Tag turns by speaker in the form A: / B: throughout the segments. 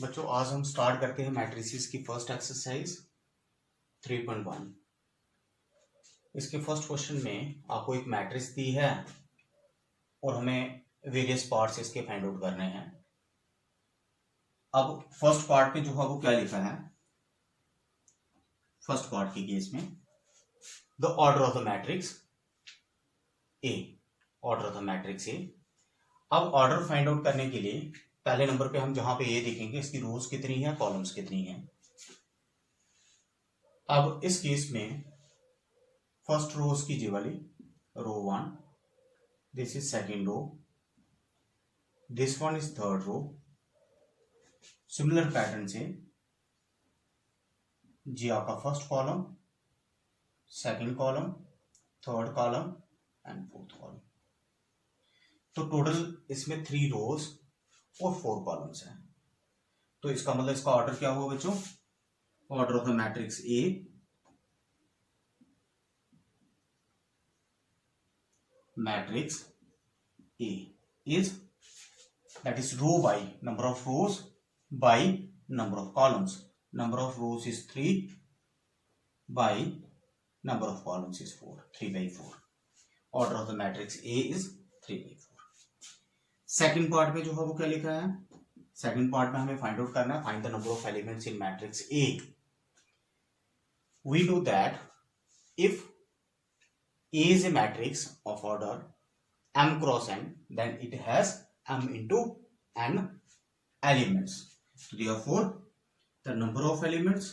A: बच्चों आज हम स्टार्ट करते हैं मैट्रिसेस की फर्स्ट एक्सरसाइज 3.1। इसके फर्स्ट क्वेश्चन में आपको एक मैट्रिक्स दी है और हमें वेरियस पार्ट्स इसके फाइंड आउट करने हैं। अब फर्स्ट पार्ट में जो है वो क्या लिखा है, फर्स्ट पार्ट के केस में the order of the matrix A, order of the matrix A. अब ऑर्डर फाइंड आउट करने के लिए पहले नंबर पे हम जहां पे ये देखेंगे इसकी रोज कितनी है, कॉलम्स कितनी है। अब इस केस में फर्स्ट रो उसकी जी वाली row 1, this is second row, this one is third row. Similar pattern से जी आपका first column, second column, third column and fourth column. तो टोटल इसमें 3 रोज और 4 कॉलम्स हैं। तो इसका मतलब इसका ऑर्डर क्या हुआ बच्चों, order of the matrix A matrix A is, that is row by number of rows by number of columns. Number of rows is 3 by number of columns is 4, 3 by 4. Order of the matrix A is 3 by 4. Second part में जो है वो क्या लिखा है, second part में हमें find out करना है find the number of elements in matrix A. We do that if A is a matrix of order m cross n, then it has m into n elements. So therefore, the number of elements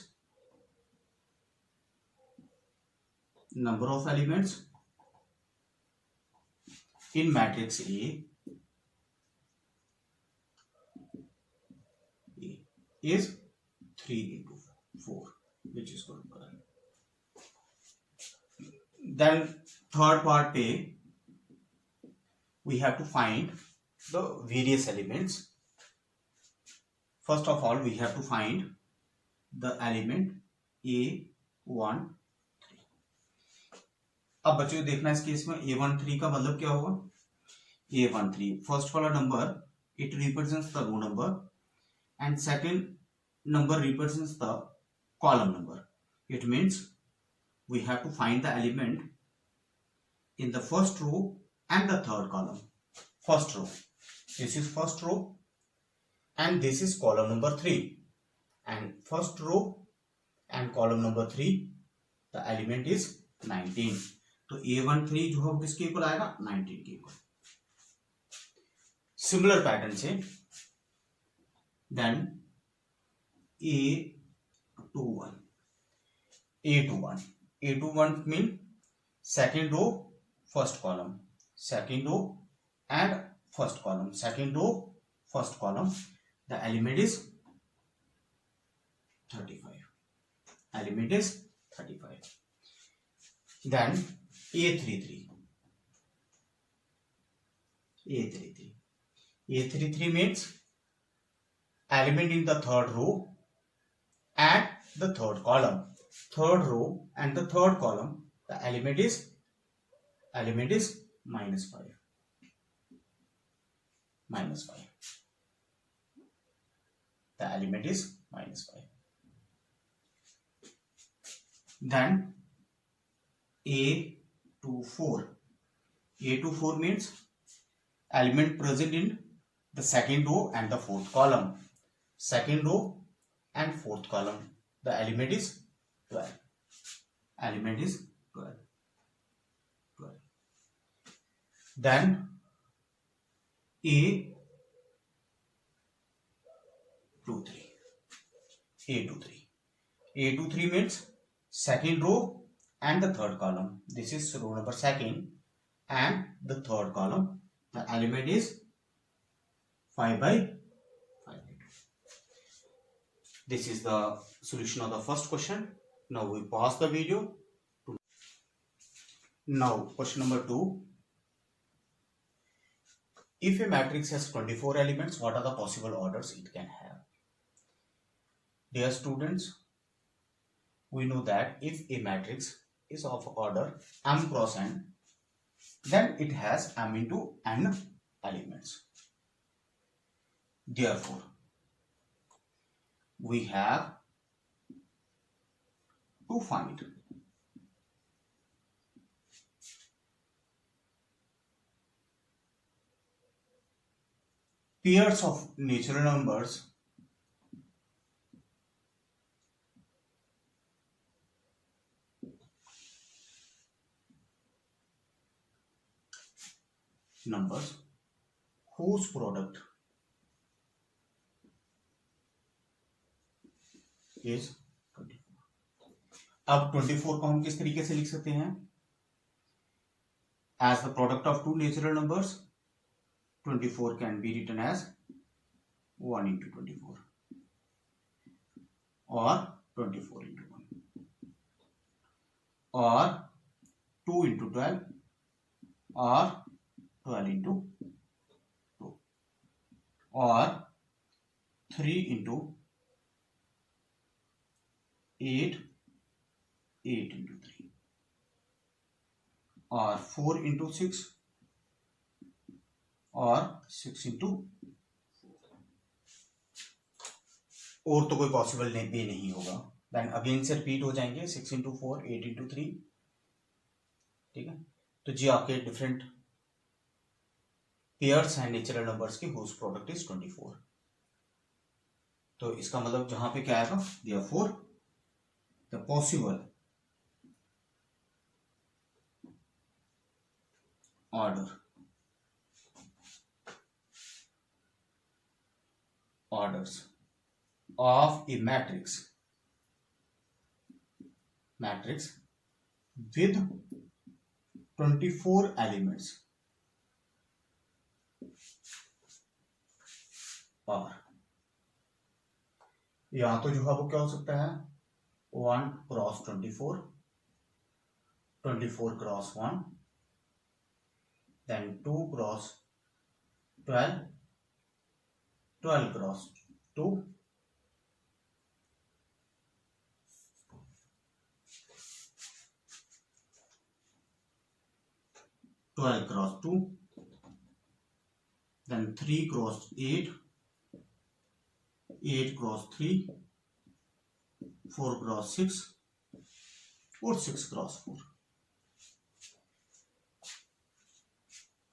A: in matrix A is 3 into 4, which is going to correct. Then third part पे we have to find the various elements. First of all, we have to find the element A1 3. अब बच्चों देखना इस case में A1 3 का मतलब क्या होगा, A1 3 फर्स्ट वाला number it represents the row number and second number represents the column number. It means we have to find the element in the first row and the third column. First row, this is first row and this is column number 3, and first row and column number 3 the element is 19. तो A13 जो है किसके equal आएगा, 19 के equal. Similar pattern से then A21 mean second row first column, second row and first column, second row first column, the element is 35, element is 35. Then A33 means element in the third row and the third column, third row and the third column, the element is minus 5. The element is minus 5. Then A24 means element present in the second row and the fourth column, second row and fourth column, the element is 12. Element is 12. Then A23 means second row and the third column, this is row number second and the third column, the element is 5 by 5. This is the solution of the first question. Now we pause the video. Now question number 2. If a matrix has 24 elements, what are the possible orders it can have? Dear students, we know that if a matrix is of order m cross n, then it has m into n elements. Therefore, we have to find pairs of natural numbers whose product is 24. अब 24 को हम किस तरीके से लिख सकते हैं? As the product of two natural numbers, 24 can be written as 1 into 24 or 24 into 1 or 2 into 12 or 12 into 2 or 3 into 8 into 3 or 4 into 6 और 6 into 4 और तो कोई पॉसिबल वे नहीं होगा। देन अगेन से रिपीट हो जाएंगे 6 into 4 8 into 3। ठीक है, तो जी आपके डिफरेंट पेयर्स हैं नेचुरल नंबर्स की हुज प्रोडक्ट इज 24। तो इसका मतलब जहां पे क्या आएगा, therefore the possible orders of a matrix with 24 elements और यहां तो जो है वो क्या हो सकता है, 1 cross 24, 24 cross 1, then 2 cross 12, 12 cross 2, 12 cross 2, then 3 cross 8, 8 cross 3, 4 cross 6 और 6 क्रॉस 4।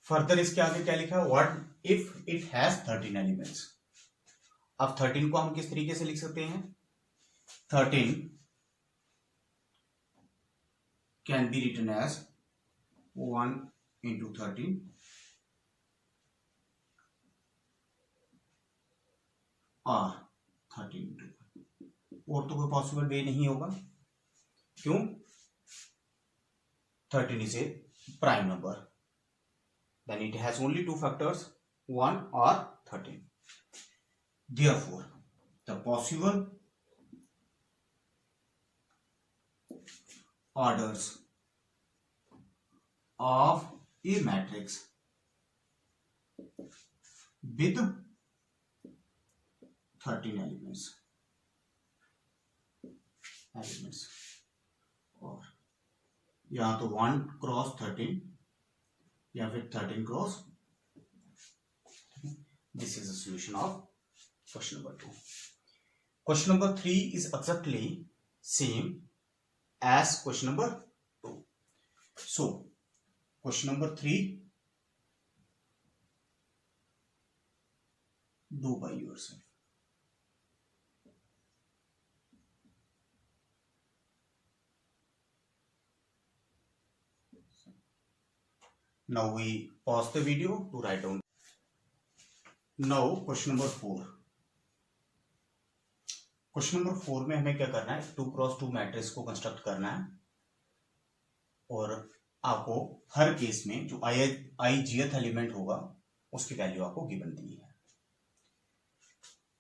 A: फर्दर इसके आगे क्या लिखा है, what if it has 13 elements. अब 13 को हम किस तरीके से लिख सकते हैं, 13 can be written as 1 into 13 और 13 into 1 और तो कोई पॉसिबल वे नहीं होगा। क्यों, 13 is a prime number, then it has only two factors 1 or 13. Therefore the possible orders of a matrix with 13 elements और यहां तो 1 क्रॉस 13 या फिर 13 cross. This is the solution of question number 2। Question number 3 is exactly same as question number 2। So question number 3 do by yourself. Now we pause the video to write down. Now question number 4. Question number 4 में हमें क्या करना है, 2 cross 2 matrix को construct करना है और आपको हर केस में जो ijth एलिमेंट होगा उसकी वैल्यू आपको गिवन दी है।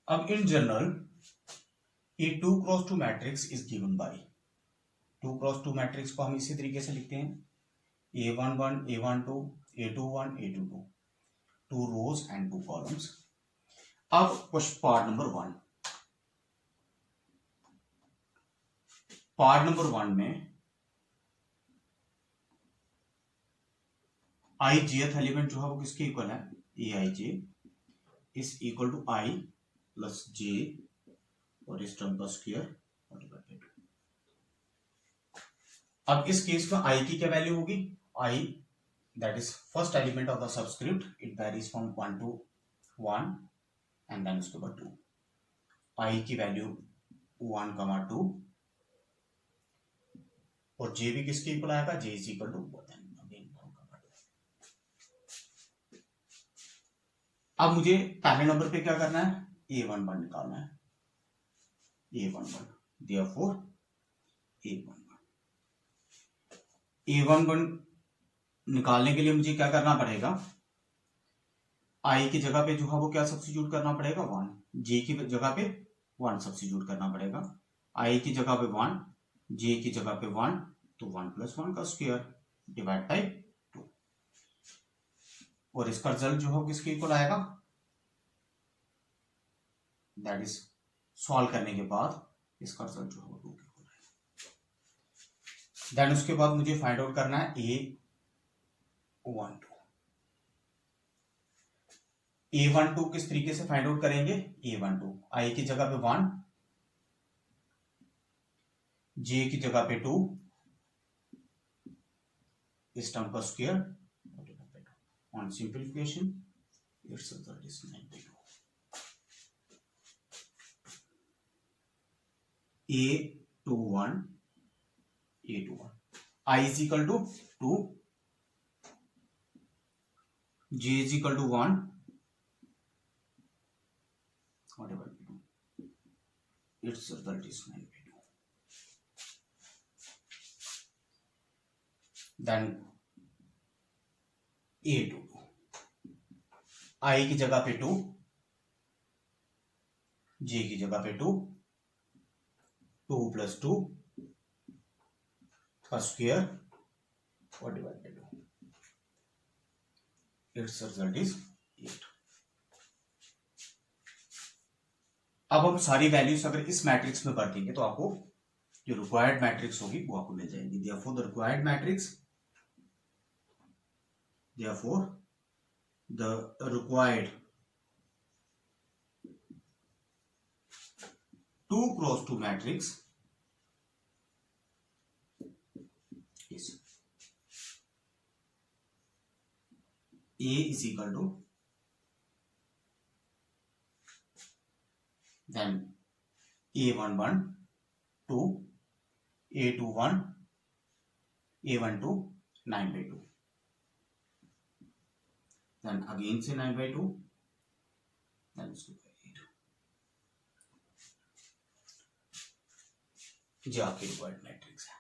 A: अब इन जनरल ये 2 cross 2 matrix is given by 2 cross 2 matrix को हम इसी तरीके से लिखते हैं A11, A12, A21, A22, 2 rows and 2 columns. अब question part number 1, part number 1 में i jth एलिमेंट जो है वो किसके इक्वल है, aij is equal to i plus j और इस टर्म का स्क्वायर मल्टीप्लाई बाय 2। अब इस केस में आई की क्या वैल्यू होगी, I that is first element of the subscript, it varies from 1 to 1 and then उसके बाद 2। आई की वैल्यू 1, 2 और जे भी किसके इक्वल आएगा, जे इज इक्वल टू 1। अब मुझे पहले नंबर पे क्या करना है, A11 निकालना है, A11 देयरफॉर A11 निकालने के लिए मुझे क्या करना पड़ेगा, आई की जगह पे जो है वो क्या सब्स्टिट्यूट करना पड़ेगा, 1, जे की जगह पे 1 सब्स्टिट्यूट करना पड़ेगा, आई की जगह पे 1, जे की जगह पे 1, तो 1 + 1 का स्क्वायर डिवाइड बाय 2 और इसका रिजल्ट जो है किसके इक्वल आएगा, दैट इज सॉल्व करने के बाद इसका रिजल्ट जो है 2 के इक्वल आएगा। देन उसके बाद मुझे फाइंड आउट करना है A12 किस तरीके से फाइंड आउट करेंगे, A12 आई की जगह पे 1, जे की जगह पे 2, इस टर्म का square on simplification its result is 9/2। A21 I is equal to 2, J is equal to 1, whatever we do, its result is 9/2. Then A2 I की जगह पे 2, J की जगह पे 2, 2 + 2 का स्क्वायर और divide by 2, it's result is 8। अब हम सारी वैल्यूज अगर इस मैट्रिक्स में भर देंगे तो आपको जो रिक्वायर्ड मैट्रिक्स होगी वो आपको मिल जाएगी। Therefore the required matrix, therefore the required 2x2 matrix is A is equal to then A11 2, A21 A12 9/2, then again से 9/2, then उसके बाद 8। जो आपकी रिक्वायर्ड मैट्रिक्स है।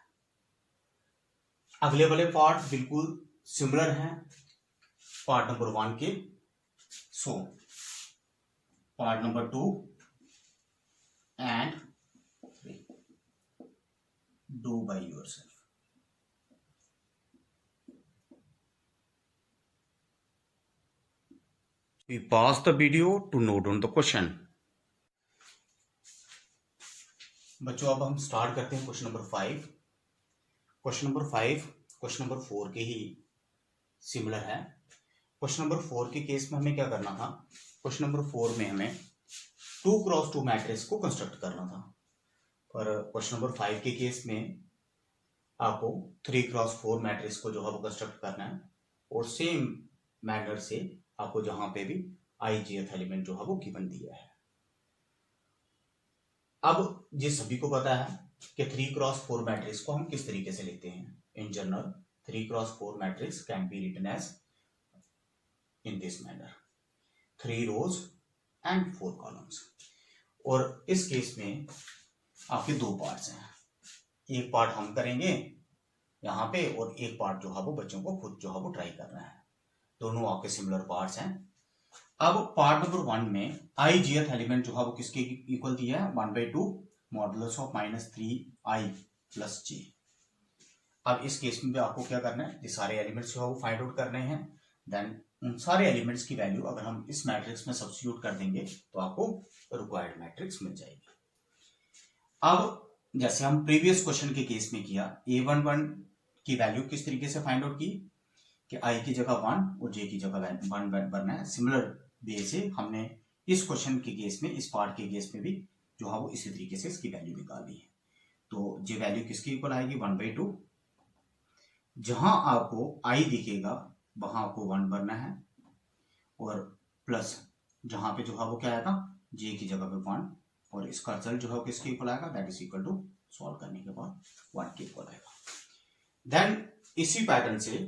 A: अगले वाले पार्ट बिल्कुल सिमिलर हैं पार्ट नंबर 1 के, so part number 2 and 3 do by yourself। We pause the video to note down the question। बच्चों अब हम स्टार्ट करते हैं question number 5। Question number 5 question number 4 के ही सिमिलर है। क्वेश्चन नंबर 4 के केस में हमें क्या करना था, क्वेश्चन नंबर 4 में हमें 2x2 मैट्रिक्स को कंस्ट्रक्ट करना था, और क्वेश्चन नंबर 5 के केस में आपको 3x4 मैट्रिक्स को जो है वो कंस्ट्रक्ट करना है, और सेम मैनर से आपको जहां पे भी ijth एलिमेंट जो है वो गिवन दिया है। अब ये सभी को पता है कि 3x4 मैट्रिक्स को हम किस तरीके से लिखते हैं। In general 3x4 matrix can be written as in this manner, 3 rows and 4 columns। और इस केस में आपके 2 पार्ट्स हैं, एक पार्ट हम करेंगे यहाँ पे और एक पार्ट जो है वो बच्चों को खुद जो है वो ट्राई करना है। दोनों आपके सिमिलर पार्ट्स हैं। अब पार्ट नंबर 1 में ijth एलिमेंट जो है वो किसके इक्वल दिया है, 1/2 मॉडुलस ऑफ -3i + j। अब इस केस में भी आपको क्या करना है, ये सारे एलिमेंट्स जो है वो फाइंड आउट करने हैं। देन उन सारे एलिमेंट्स की वैल्यू अगर हम इस मैट्रिक्स में सब्स्टिट्यूट कर देंगे तो आपको रिक्वायर्ड मैट्रिक्स मिल जाएगी। अब जैसे हम प्रीवियस क्वेश्चन के केस में किया, A11 की वैल्यू किस तरीके से फाइंड आउट की कि i की जगह 1 और j की जगह 1 बनना है। सिमिलर वे से हमने इस क्वेश्चन के केस में, इस पार्ट के केस में भी जो है वो इसी तरीके से इसकी वैल्यू निकालनी है। तो ये वैल्यू किसकी इक्वल आएगी 1/2। जहां आपको आई दिखेगा वहां आपको 1 भरना है और प्लस जहां पे जो है वो क्या आएगा जे की जगह पे 1 और इसका रिजल्ट जो है किसके इक्वल आएगा that is equal to solve करने के बाद 1 के इक्वल आएगा। देन इसी पैटर्न से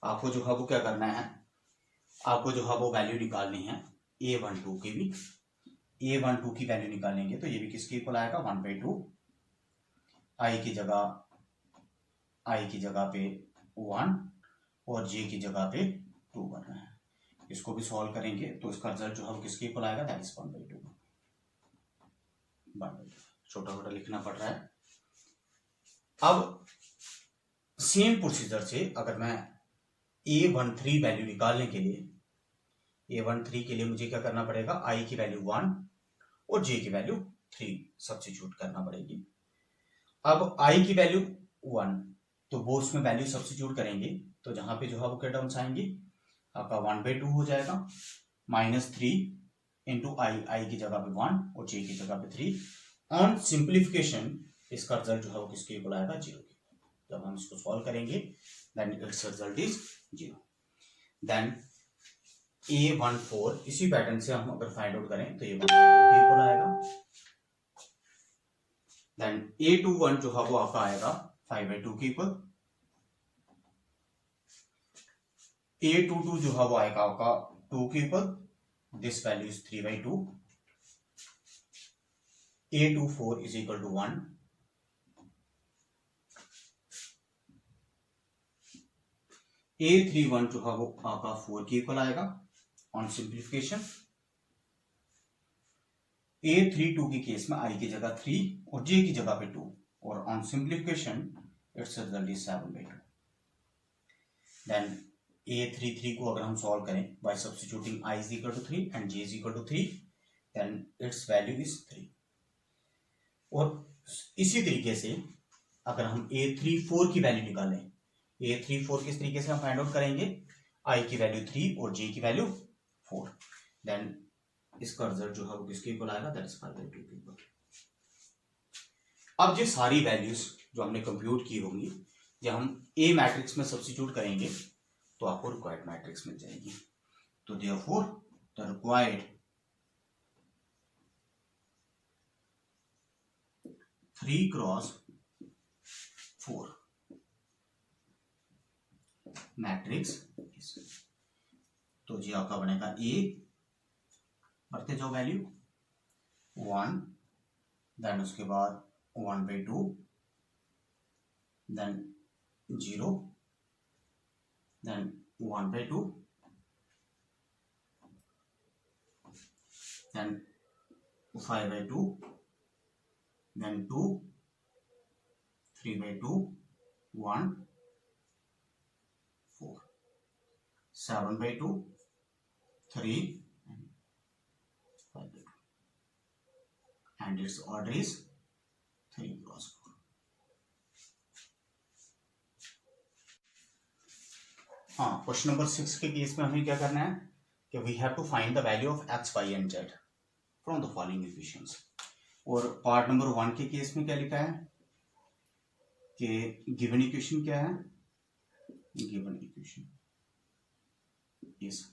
A: आपको जो है वो क्या करना है, आपको जो है वो वैल्यू निकालनी है A12 की भी। A12 की वैल्यू निकालेंगे तो ये भी किसके इक्वल आएगा 1/2 आई की जगह पे 1 और जे की जगह पे 2 करना है। इसको भी सॉल्व करेंगे तो इसका रिजल्ट जो है वो किसके इक्वल आएगा दैट इज 1/2। छोटा छोटा लिखना पड़ रहा है। अब सेम प्रोसीजर से अगर मैं A13 वैल्यू निकालने के लिए A13 के लिए मुझे क्या करना पड़ेगा, आई की वैल्यू 1 और जे की वैल्यू 3 सब्स्टिट्यूट करना पड़ेगी। अब आई की वैल्यू 1 तो वो उसमें वैल्यू सब्स्टिट्यूट करेंगे तो जहां पे जो है वो क्या टर्म्स आएंगी आपका 1/2 हो जाएगा -3 इंटू आई की जगह पे 1 और जे की जगह पे 3। ऑन सिंप्लीफिकेशन इसका रिजल्ट जो है वो किसके इक्वल आएगा 0 के। जब हम इसको सॉल्व करेंगे then its result is 0। Then A14 इसी पैटर्न से हम अगर फाइंड आउट करें तो ये 1/2 के इक्वल आएगा। देन A21 जो है वो आपका आएगा 5/2 के इक्वल। A22 जो है वो आएगा आपका 2 के equal, this value is 3/2। A24 is equal to 1। A31 जो है वो आपका 4 के इक्वल आएगा ऑन सिंप्लीफिकेशन। A32 के केस में आई की जगह 3 और जे की जगह पे 2 और on simplification its result is 7/2। Then A33 को अगर हम सॉल्व करें by substituting i is equal to 3 and j is equal to 3 then its value is 3। और इसी तरीके से अगर हम A34 की वैल्यू निकालें, A34 किस तरीके से हम फाइंड आउट करेंगे, i की वैल्यू 3 और j की वैल्यू 4 देन इसका रिजल्ट जो है वो किसके इक्वल आएगा दैट इज 5/2 के इक्वल। अब ये सारी वैल्यूज जो हमने कंप्यूट की होंगी जब हम A मैट्रिक्स में सब्स्टिट्यूट करेंगे तो आपको रिक्वायर्ड मैट्रिक्स मिल जाएगी। तो therefore the required 3x4 matrix, तो जी आपका बनेगा A भरते जाओ वैल्यू 1 देन उसके बाद 1/2 then 0 then 1/2 then 5/2 then 2 3/2 1 4 7/2 3 5/2 and its order is 3x4। हाँ, क्वेश्चन नंबर 6 के केस में हमें क्या करना है कि we have to find the value of x, y and z from the following equations. और पार्ट नंबर 1 के केस में क्या लिखा है कि गिवन इक्वेशन क्या है, given equation is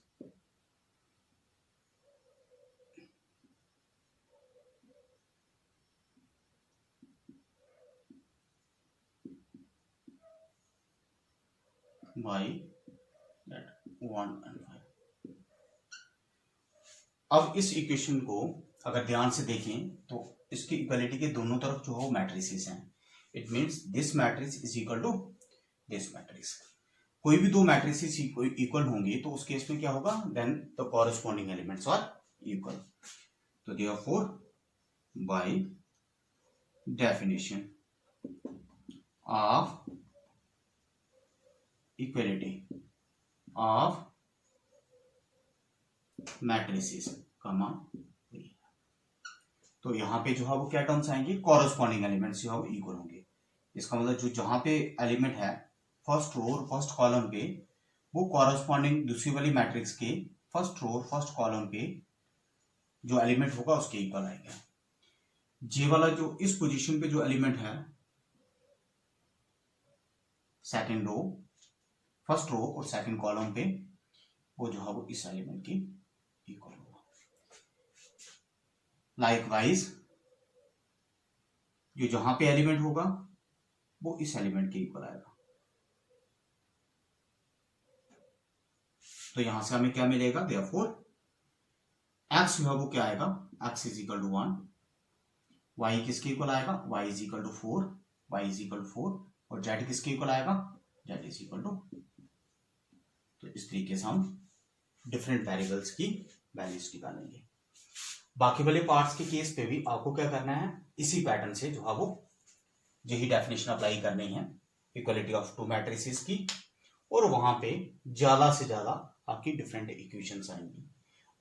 A: y that 1 and 5। अब इस इक्वेशन को अगर ध्यान से देखें तो इसकी इक्वलिटी के दोनों तरफ जो है मैट्रिसेस हैं। It means this matrix is equal to this matrix. कोई भी दो मैट्रिसेस इक्वल होंगी तो उस केस में क्या होगा, then the corresponding elements are equal. तो therefore by definition of equality of matrices comma, तो यहां पे जो है वो क्या टर्म्स आएंगे, कॉरेस्पॉन्डिंग एलिमेंट्स जो है वो इक्वल होंगे। इसका मतलब जो जहां पे एलिमेंट है फर्स्ट रो और फर्स्ट कॉलम पे वो कॉरेस्पॉन्डिंग दूसरी वाली मैट्रिक्स के फर्स्ट रो और फर्स्ट कॉलम पे जो एलिमेंट होगा उसके इक्वल आएगा। जे वाला जो इस पोजीशन पे जो एलिमेंट है, सेकंड रो, फर्स्ट रो और सेकंड कॉलम पे, वो जो है वो इस एलिमेंट की इक्वल होगा। लाइकवाइज जो जहां पे एलिमेंट होगा वो इस एलिमेंट के इक्वल आएगा। तो यहां से हमें क्या मिलेगा, देयरफॉर एक्स जो है वो क्या आएगा, x is equal to 1, y किसके इक्वल आएगा, y is equal to 4, y is equal to 4, और जेड किसके इक्वल आएगा, जेड इज इक्वल टू। तो इस तरीके से हम डिफरेंट वेरिएबल्स की वैल्यूज निकालेंगे। बाकी वाले पार्ट्स के केस पे भी आपको क्या करना है, इसी पैटर्न से जो है वो यही डेफिनेशन अप्लाई करनी है इक्वलिटी ऑफ टू मैट्रिसेस की, और वहां पे ज्यादा से ज्यादा आपकी डिफरेंट इक्वेशंस आएंगी,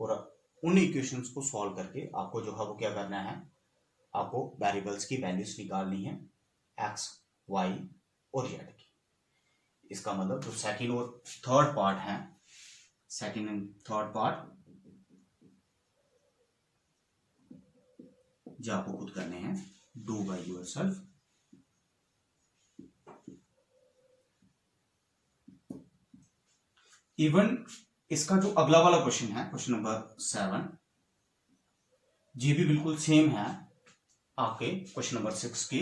A: और उन इक्वेशंस को सॉल्व करके आपको जो है वो क्या करना है, आपको वेरिएबल्स की वैल्यूज निकालनी है एक्स, वाई और जेड की। इसका मतलब जो सेकंड और थर्ड पार्ट है, सेकंड एंड थर्ड पार्ट जो आपको खुद करने हैं, डू बाय योरसेल्फ। इवन इसका जो अगला वाला क्वेश्चन है, क्वेश्चन नंबर 7, ये भी बिल्कुल सेम है आपके क्वेश्चन नंबर 6 की।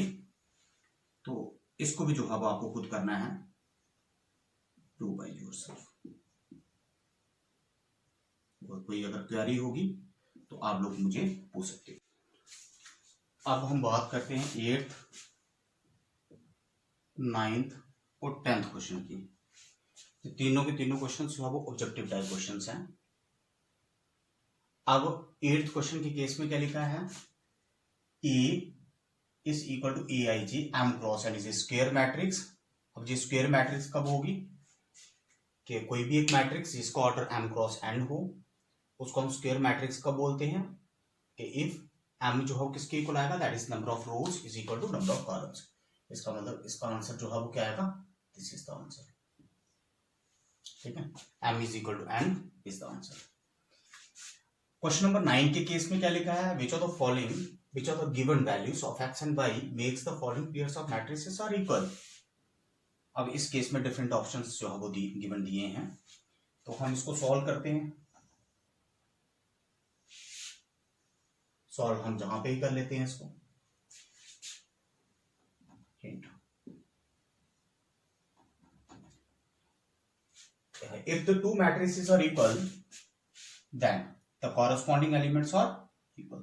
A: तो इसको भी जो है आपको खुद करना है, डू बाय योरसेल्फ। और कोई अगर क्वेरी होगी तो आप लोग मुझे पूछ सकते हो। अब हम बात करते हैं 8th, 9th और 10th क्वेश्चन की। तो तीनों के तीनों क्वेश्चन जो है वो ऑब्जेक्टिव टाइप क्वेश्चंस हैं। अब 8th क्वेश्चन के केस में क्या लिखा है, A is equal to A I G M cross N is square matrix. अब ये स्क्वायर मैट्रिक्स कब होगी, कि कोई भी एक मैट्रिक्स जिसका ऑर्डर एम क्रॉस एन हो, उसको हम स्क्वायर मैट्रिक्स कब बोलते हैं, कि इफ एम जो हो किसके इक्वल आएगा, that is number of rows is equal to number of columns. इसका मतलब इसका आंसर जो है वो क्या आएगा, दिस इज द आंसर। ठीक है, m is equal to n is the answer. Question number 9 के केस में क्या लिखा है, which of the following, which of the given values of x and y makes the following pairs of matrices are equal. अब इस case में different options जो है वो गिवन दिए हैं, तो हम इसको सॉल्व करते हैं। सॉल्व हम जहां पे ही कर लेते हैं इसको। If the two matrices are equal, then the corresponding elements are equal.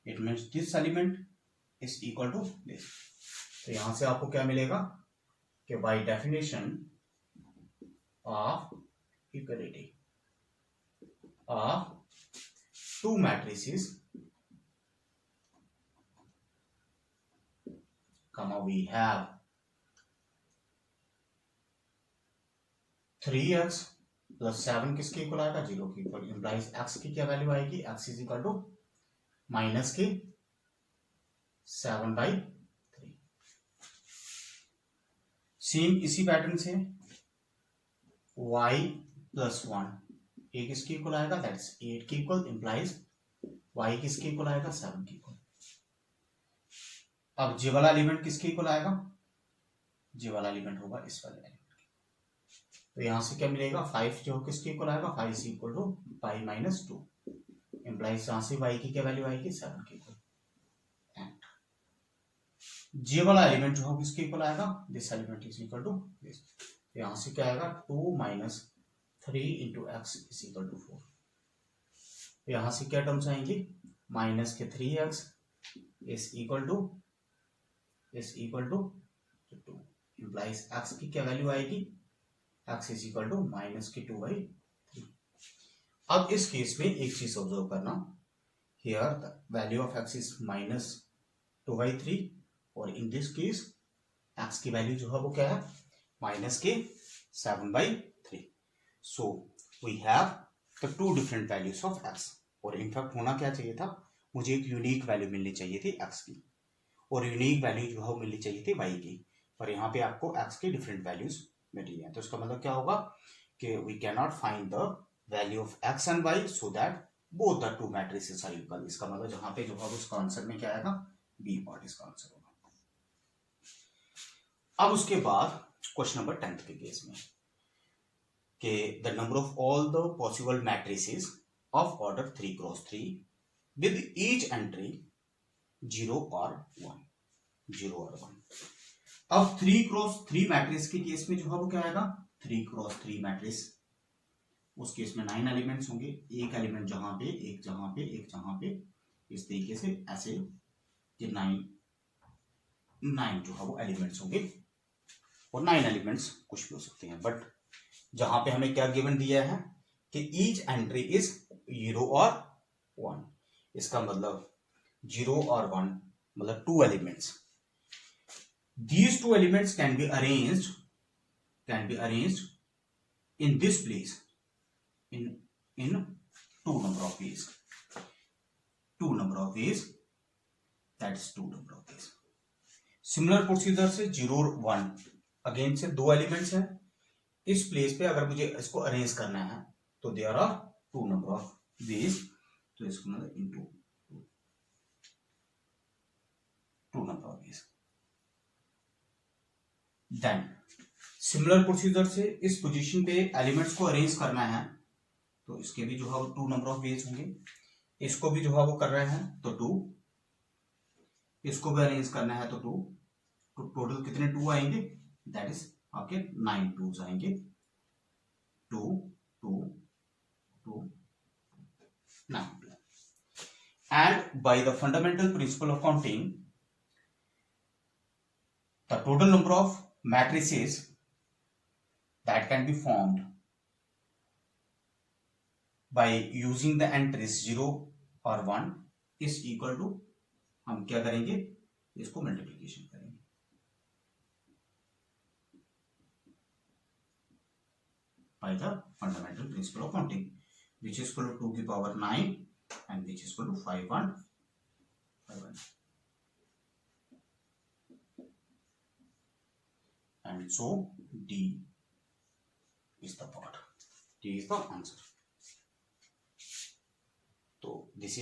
A: It means this element is equal to this. तो यहां से आपको क्या मिलेगा, कि by definition of equality of two matrices, we have 3x plus 7 किसके equal आएगा, 0 के इक्वल, इंप्लाइज x की क्या वैल्यू आएगी, x is equal to minus के 7/3। सेम इसी पैटर्न से y प्लस 1 ये किसके इक्वल आएगा, दैट्स 8 के इक्वल, इंप्लाइज y किसके इक्वल आएगा, 7 के इक्वल। अब जे वाला एलिमेंट किसके इक्वल आएगा, जे वाला एलिमेंट होगा इस वाले एलिमेंट। तो यहां से क्या मिलेगा, 5 जो किसके इक्वल आएगा, 5 is equal to pi minus 2, implies यहां से y की क्या वैल्यू आएगी, 7 के इक्वल। एंड जे वाला एलिमेंट जो है किसके इक्वल आएगा, this element is equal to this. तो यहां से क्या आएगा, 2 minus 3 into x is equal to 4। तो यहां से क्या टर्म्स आएंगी, माइनस के 3x is equal to 2, implies x की क्या वैल्यू आएगी, x is equal to minus के 2/3। अब इस केस में एक चीज ऑब्जर्व करना, here the value of x is minus 2/3, और इन दिस केस x की वैल्यू जो है वो क्या है, माइनस के 7/3। So we have the two different values of x, और इनफैक्ट होना क्या चाहिए था, मुझे एक यूनिक वैल्यू मिलनी चाहिए थी x की, और यूनिक वैल्यू जो है मिलनी चाहिए थी y की, पर यहाँ पे आपको x के डिफरेंट वैल्यूज मिली है। तो इसका मतलब क्या होगा, कि we can not find the value of x and y so that both the two matrices are equal. इसका मतलब जहां पे जो है उसका आंसर में क्या आएगा, बी पार्ट इसका आंसर होगा। अब उसके बाद क्वेश्चन नंबर 10 के केस में कि the number of all the possible matrices of order 3x3 with each entry 0 और 1, 0 और 1। अब 3x3 मैट्रिक्स के केस में जो है वो क्या आएगा, 3x3 मैट्रिक्स, उस केस में 9 एलिमेंट्स होंगे, एक एलिमेंट जहां पे, एक जहां पे, एक जहां पे, इस तरीके से ऐसे ये 9 जो है वो एलिमेंट्स होंगे, और 9 एलिमेंट्स कुछ भी हो सकते हैं, बट जहां पे हमें क्या गिवन दिया है कि ईच एंट्री इज 0 और 1, इसका मतलब 0 और 1 मतलब 2 elements. These 2 elements can be arranged in this place in 2 number of ways. 2 number of ways, that is 2 number of ways. Similar procedure से 0 और 1 अगेन से 2 एलिमेंट्स हैं, इस प्लेस पे अगर मुझे इसको अरेंज करना है तो there are 2 number of ways, तो इसको मतलब into 2 number of ways. Then similar procedure से इस पोजीशन पे एलिमेंट्स को अरेंज करना है तो इसके भी जो है वो 2 नंबर ऑफ वेज होंगे, इसको भी जो है वो कर रहे हैं तो 2, इसको भी अरेंज करना है तो 2, तो टोटल कितने 2 आएंगे, दैट इज आपके 9 2s आएंगे, 2 2 2 9 2। And by the fundamental principle of counting the total number of matrices that can be formed by using the entries 0 or 1 is equal to, हम क्या करेंगे, इसको मल्टीप्लिकेशन करेंगे, by the fundamental principle of counting, which is equal to 2 की power 9 and which is equal to 5 1 5 1, and so D is the part, D is the answer. So this is